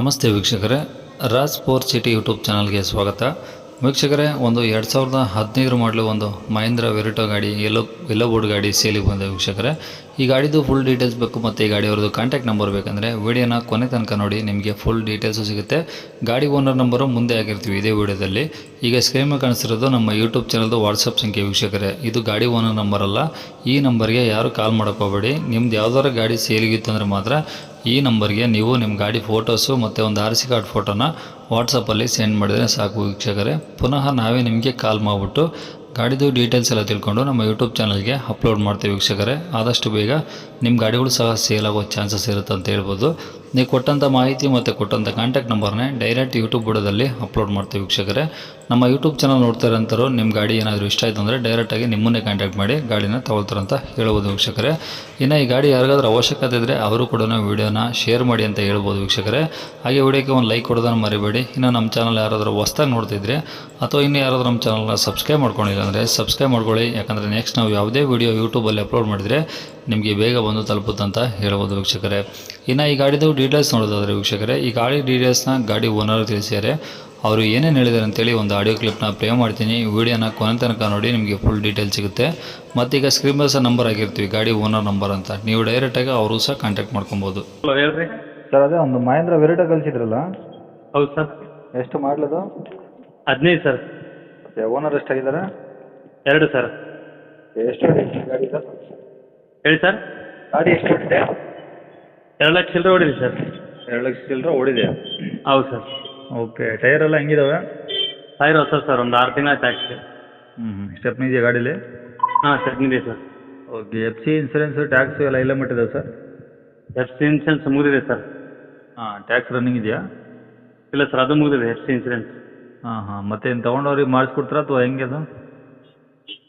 ನಮಸ್ತೆ ವೀಕ್ಷಕರೇ, Raj sports city YouTube ಚಾನಲ್ಗೆ ಸ್ವಾಗತ. ವೀಕ್ಷಕರೇ, ಒಂದು 2015 ಮಾಡಲು ಒಂದು ಮಹೇಂದ್ರ ವೆರಿಟೋ ಗಾಡಿ ಎಲ್ಲೋ ಬೋರ್ಡ್ ಗಾಡಿ ಸೇಲಿಗೆ ಬಂದ ವೀಕ್ಷಕರೇ. ಈ ಗಾಡಿದು ಫುಲ್ ಡೀಟೇಲ್ಸ್ ಬೇಕು ಮತ್ತು ಈ ಗಾಡಿಯವ್ರದ್ದು ಕಾಂಟ್ಯಾಕ್ಟ್ ನಂಬರ್ ಬೇಕಂದರೆ ವಿಡಿಯೋನ ಕೊನೆ ತನಕ ನೋಡಿ, ನಿಮಗೆ ಫುಲ್ ಡೀಟೇಲ್ಸು ಸಿಗುತ್ತೆ. ಗಾಡಿ ಓನರ್ ನಂಬರು ಮುಂದೆ ಆಗಿರ್ತೀವಿ ಇದೇ ವಿಡಿಯೋದಲ್ಲಿ. ಈಗ ಸ್ಕ್ರೀನ್ ಮೇಲೆ ಕಾಣಿಸ್ತಿರೋದು ನಮ್ಮ ಯೂಟ್ಯೂಬ್ ಚಾನಲ್ದು ವಾಟ್ಸಪ್ ಸಂಖ್ಯೆ ವೀಕ್ಷಕರೇ. ಇದು ಗಾಡಿ ಓನರ್ ನಂಬರ್ ಅಲ್ಲ. ಈ ನಂಬರ್ಗೆ ಯಾರು ಕಾಲ್ ಮಾಡೋಕ್ಕೋಗಬೇಡಿ. ನಿಮ್ದು ಯಾವ್ದಾರು ಗಾಡಿ ಸೇಲಿಗಿತ್ತು ಅಂದರೆ ಮಾತ್ರ ಈ ನಂಬರ್ಗೆ ನೀವು ನಿಮ್ಮ ಗಾಡಿ ಫೋಟೋಸು ಮತ್ತು ಒಂದು RC ಕಾರ್ಡ್ ಫೋಟೋನ ವಾಟ್ಸಪ್ಪಲ್ಲಿ ಸೆಂಡ್ ಮಾಡಿದರೆ ಸಾಕು ವೀಕ್ಷಕರೇ. ಪುನಃ ನಾವೇ ನಿಮಗೆ ಕಾಲ್ ಮಾಡಿಬಿಟ್ಟು ಗಾಡಿದು ಡೀಟೇಲ್ಸ್ ಎಲ್ಲ ತಿಳ್ಕೊಂಡು ನಮ್ಮ ಯೂಟ್ಯೂಬ್ ಚಾನಲ್ಗೆ ಅಪ್ಲೋಡ್ ಮಾಡ್ತೀವಿ ವೀಕ್ಷಕರೇ. ಆದಷ್ಟು ಬೇಗ ನಿಮ್ಮ ಗಾಡಿಗಳು ಸಹ ಸೇಲ್ ಆಗೋ ಚಾನ್ಸಸ್ ಇರುತ್ತೆ ಅಂತ ಹೇಳ್ಬೋದು. ನೀವು ಕೊಟ್ಟಂಥ ಮಾಹಿತಿ ಮತ್ತು ಕೊಟ್ಟಂಥ ಕಾಂಟ್ಯಾಕ್ಟ್ ನಂಬರ್ನೇ ಡೈರೆಕ್ಟ್ ಯೂಟ್ಯೂಬ್ ಬುಡದಲ್ಲಿ ಅಪ್ಲೋಡ್ ಮಾಡ್ತೀವಿ ವೀಕ್ಷಕರೇ. ನಮ್ಮ ಯೂಟ್ಯೂಬ್ ಚಾನಲ್ ನೋಡ್ತಾ ಇರೋಂಥವ್ರು ನಿಮ್ಮ ಗಾಡಿ ಏನಾದರೂ ಇಷ್ಟ ಆಯಿತು ಅಂದರೆ ಡೈರೆಕ್ಟಾಗಿ ನಿಮ್ಮನ್ನೇ ಕಾಂಟ್ಯಾಕ್ಟ್ ಮಾಡಿ ಗಾಡಿನ ತಗೊಳ್ತಾರಂತ ಹೇಳ್ಬೋದು ವೀಕ್ಷಕರೇ. ಇನ್ನು ಈ ಗಾಡಿ ಯಾರಿಗಾದ್ರೂ ಅವಶ್ಯಕತೆ ಇದ್ದರೆ ಅವರು ಕೂಡ ವೀಡಿಯೋನ ಶೇರ್ ಮಾಡಿ ಅಂತ ಹೇಳ್ಬೋದು ವೀಕ್ಷಕರೇ. ಹಾಗೆ ವಿಡಿಯೋಕ್ಕೆ ಒಂದು ಲೈಕ್ ಕೊಡೋದನ್ನು ಮರಿಬೇಡಿ. ಇನ್ನು ನಮ್ಮ ಚಾನಲ್ ಯಾರಾದರೂ ಹೊಸ್ದಾಗಿ ನೋಡ್ತಿದ್ರೆ ಅಥವಾ ಇನ್ನು ಯಾರಾದರೂ ನಮ್ಮ ಚಾನಲ್ನ ಸಬ್ಸ್ಕ್ರೈಬ್ ಮಾಡ್ಕೊಂಡಿಲ್ಲ ಅಂದರೆ ಸಬ್ಸ್ಕ್ರೈಬ್ ಮಾಡ್ಕೊಳ್ಳಿ. ಯಾಕಂದರೆ ನೆಕ್ಸ್ಟ್ ನಾವು ಯಾವುದೇ ವಿಡಿಯೋ ಯೂಟ್ಯೂಬಲ್ಲಿ ಅಪ್ಲೋಡ್ ಮಾಡಿದರೆ ನಿಮಗೆ ಬೇಗ ಬಂದು ತಲುಪುತ್ತಂತ ಹೇಳ್ಬೋದು ವೀಕ್ಷಕರೇ. ಇನ್ನು ಈ ಗಾಡಿದು ಡೀಟೇಲ್ಸ್ ನೋಡೋದಾದರೆ ವೀಕ್ಷಕರೇ, ಈ ಗಾಡಿ ಡೀಟೇಲ್ಸ್ನ ಗಾಡಿ ಓನರ್ ತಿಳಿಸಿದ್ದಾರೆ. ಅವರು ಏನೇನು ಹೇಳಿದ್ದಾರೆ ಅಂತೇಳಿ ಒಂದು ಆಡಿಯೋ ಕ್ಲಿಪ್ನ ಪ್ಲೇ ಮಾಡ್ತೀನಿ. ವಿಡಿಯೋನ ಕೊನೆ ತನಕ ನೋಡಿ, ನಿಮಗೆ ಫುಲ್ ಡೀಟೇಲ್ಸ್ ಸಿಗುತ್ತೆ. ಮತ್ತು ಈಗ ಸ್ಕ್ರೀನ್ ಮೇಲೆ ಸಹ ನಂಬರ್ ಆಗಿರ್ತೀವಿ ಗಾಡಿ ಓನರ್ ನಂಬರ್ ಅಂತ, ನೀವು ಡೈರೆಕ್ಟಾಗಿ ಅವರು ಸಹ ಕಾಂಟ್ಯಾಕ್ಟ್ ಮಾಡ್ಕೊಬೋದು. ಹಲೋ ಹೇಳ್ರಿ ಸರ್, ಅದೇ ಒಂದು ಮಹೇಂದ್ರ ವೆರಿಟೋ ಕಳಿಸಿದ್ರಲ್ಲ, ಹೌದು ಸರ್. ಎಷ್ಟು ಮಾಡಲದು? 15 ಸರ್. ಓನರ್ ಎಷ್ಟಾಗಿದ್ದಾರೆ? 2 ಸರ್. ಎಷ್ಟು ಗಾಡಿ ಸರ್? ಹೇಳಿ ಸರ್. ಗಾಡಿ ಎಷ್ಟು ಓಡಿದೆ? 2 ಲಕ್ಷ ಚಿಲ್ಲರೆ ಹೊಡಿರಿ ಸರ್. 2 ಲಕ್ಷ ಚಿಲ್ಲರೆ ಓಡಿದೆ. ಹೌದು ಸರ್. ಓಕೆ, ಟೈರ್ ಎಲ್ಲ ಹೆಂಗಿದಾವೆ? ಟೈರ್ ಹೊಸ ಸರ್, ಒಂದು 6 ತಿಂಗಳ ಟ್ಯಾಕ್ಸಿ. ಸ್ಟೆಪ್ನಿ ಇದೆಯಾ ಗಾಡೀಲಿ? ಹಾಂ ಸ್ಟೆಪ್ನಿ ಇದೆ sir. Okay, FC insurance tax ಎಲ್ಲ ಇಲ್ಲ ಮಟ್ಟಿದೆ ಸರ್? FC ಇನ್ಸೂರೆನ್ಸ್ ಮುಗಿದಿದೆ ಸರ್. ಟ್ಯಾಕ್ಸ್ ರನ್ನಿಂಗ್ ಇದೆಯಾ? ಇಲ್ಲ ಸರ್, ಅದು ಮುಗಿದಿದೆ FC ಇನ್ಸೂರೆನ್ಸ್. ಮತ್ತೆ ಏನು ತೊಗೊಂಡವ್ರಿಗೆ ಮಾಡಿಸ್ಕೊಡ್ತೀರಾ ಅಥವಾ ಹೆಂಗೆ ಅದು?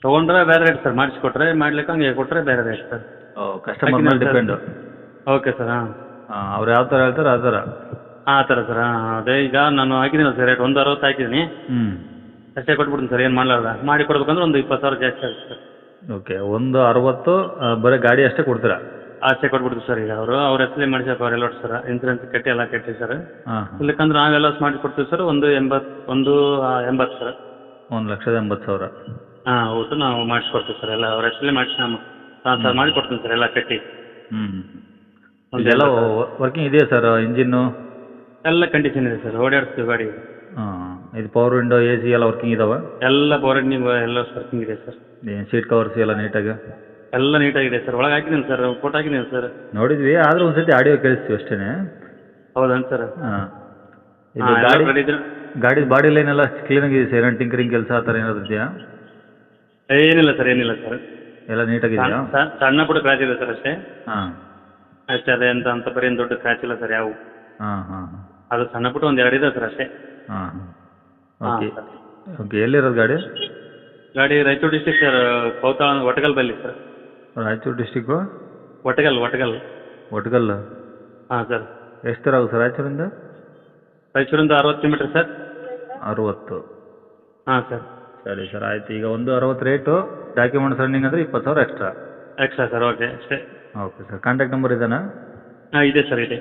ತೊಗೊಂಡ್ರೆ ಬೇರೆ ರೇಟ್ ಸರ್, ಮಾಡಿಸ್ಕೊಟ್ರೆ ಮಾಡ್ಲಿಕ್ಕೆ ಹಂಗೆ ಕೊಟ್ಟರೆ ಬೇರೆ ರೇಟ್ ಸರ್. ಕಸ್ಟಮರ್ ಮೇಲೆ ಡಿಪೆಂಡು. Okay sir. ಹಾಂ ಅವ್ರು ಯಾವ ಥರ ಹೇಳ್ತಾರೆ ಆ ಥರ? ಆ ಥರ ಸರ್. ಹಾಂ ಅದೇ ಈಗ ನಾನು ಹಾಕಿದ್ದೀನಿ ಸರ್, ರೇಟ್ 160 ಹಾಕಿದ್ದೀನಿ. ಅಷ್ಟೇ ಕೊಟ್ಬಿಡ್ತೀನಿ ಸರ್, ಏನು ಮಾಡಲಾರ್ದ ಮಾಡಿ ಕೊಡ್ಬೇಕಂದ್ರೆ ಒಂದು 20,000 ಜಾಸ್ತಿ ಆಗುತ್ತೆ ಸರ್. ಓಕೆ, 160 ಬರೀ ಗಾಡಿ ಅಷ್ಟೇ ಕೊಡ್ತೀರಾ? ಅಷ್ಟೇ ಕೊಟ್ಬಿಡ್ತೀವಿ ಸರ್. ಈಗ ಅವ್ರ ಹೆಸರೇ ಮಾಡಿಸಕ್ಕೆ ಅವರೆಲ್ಲ ಸರ್, ಇನ್ಸೂರೆನ್ಸ್ ಕಟ್ಟಿ ಎಲ್ಲ ಕಟ್ಟಿ ಸರ್. ಹಾಂ, ಇಲ್ಲಕ್ಕಂದ್ರೆ ನಾವೆಲ್ಲ ಮಾಡಿ ಕೊಡ್ತೀವಿ ಸರ್. 180 ಸರ್. 1,80,000. ಹಾಂ ಹೌದು, ನಾವು ಮಾಡಿಸ್ಕೊಡ್ತೀವಿ ಸರ್. ಎಲ್ಲ ಅವ್ರ ಹೆಸರಲ್ಲೇ ಮಾಡಿಸಿ ನಾವು ಟ್ರಾನ್ಸ್ಫರ್ ಮಾಡಿ ಕೊಡ್ತೀನಿ ಸರ್, ಎಲ್ಲ ಕಟ್ಟಿ. ಇದೆಲ್ಲ ವರ್ಕಿಂಗ್ ಇದೆಯಾ ಸರ್? ಇಂಜಿನ್ನು ಎಲ್ಲ ಕಂಡೀಷನ್ ಇದೆ ಸರ್, ಓಡಾಡ್ತೀವಿ ಗಾಡಿ. ಇದು ಪವರ್ ವಿಂಡೋ, AC ಎಲ್ಲ ವರ್ಕಿಂಗ್ ಇದಾವೆ? ಎಲ್ಲ ಪವರ್ ನೀವು ಎಲ್ಲ ವರ್ಕಿಂಗ್ ಇದೆ ಸರ್. ಸೀಟ್ ಕವರ್ಸ್ ಎಲ್ಲ ನೀಟಾಗಿ? ಎಲ್ಲ ನೀಟಾಗಿದೆ ಸರ್. ಒಳಗೆ ಹಾಕಿದ್ದೀನಿ ಸರ್, ಫೋಟೋ ಹಾಕಿದ್ದೀನಿ ಸರ್. ನೋಡಿದ್ವಿ, ಆದರೂ ಒಂದು ಸತಿ ಆಡಿಯೋ ಕೇಳಿಸ್ತೀವಿ ಅಷ್ಟೇ. ಹೌದನ್ ಸರ್? ಗಾಡಿ ಬಾಡಿ ಲೈನ್ ಎಲ್ಲ ಕ್ಲೀನಾಗಿದೆ ಸರ್? ಏನು ಟಿಂಕರಿಂಗ್ ಕೆಲಸ ಆ ಥರ ಏನಾದ್ರು ಇದೆಯಾ? ಏನಿಲ್ಲ ಸರ್, ಏನಿಲ್ಲ ಸರ್. ಎಲ್ಲ ನೀಟಾಗಿದೆಯಾ? ಸಣ್ಣ ಪುಟ್ಟ ಕ್ರ್ಯಾಚ್ ಇದೆ ಸರ್ ಅಷ್ಟೇ. ಹಾಂ ಅಷ್ಟೇ, ಅದೇ ಅಂತ ಬರೀ ಏನು ದೊಡ್ಡ ಕ್ರ್ಯಾಚ್ ಇಲ್ಲ ಸರ್ ಯಾವ. ಹಾಂ ಅದು ಸಣ್ಣ ಪುಟ್ಟ ಒಂದು 2 ಇದೆ ಸರ್ ಅಷ್ಟೇ. Okay okay. ಎಲ್ಲಿರೋದು ಗಾಡಿ? ಗಾಡಿ ರಾಯಚೂರು ಡಿಸ್ಟಿಕ್ ಸರ್, ಕೌತಾಳ ಒಟಗಲ್ ಬಲ್ಲಿ ಸರ್. ರಾಯಚೂರು ಡಿಸ್ಟಿಕ್ಕು ಒಟಗಲ್. ಒಟ್ಗಲ್. ಹಾಂ ಸರ್. ಎಷ್ಟು ದೂರ ಆಗುತ್ತೆ ರಾಯಚೂರಿಂದ? ರಾಯಚೂರಿಂದ 60 ಕಿಲೋಮೀಟರ್ ಸರ್. 60? ಹಾಂ ಸರ್. ಸರಿ ಸರ್, ಆಯಿತು. ಈಗ 160 ರೇಟು, ಡಾಕ್ಯುಮೆಂಟ್ಸ್ ರನ್ನಿಂಗ್ ಅಂದರೆ 20,000 ಎಕ್ಸ್ಟ್ರಾ ಸರ್. ಓಕೆ ಅಷ್ಟೇ. Okay sir. ಕಾಂಟ್ಯಾಕ್ಟ್ ನಂಬರ್ ಇದೇನಾ? ಹಾಂ ಇದೆ ಸರ್, ಇದೆ.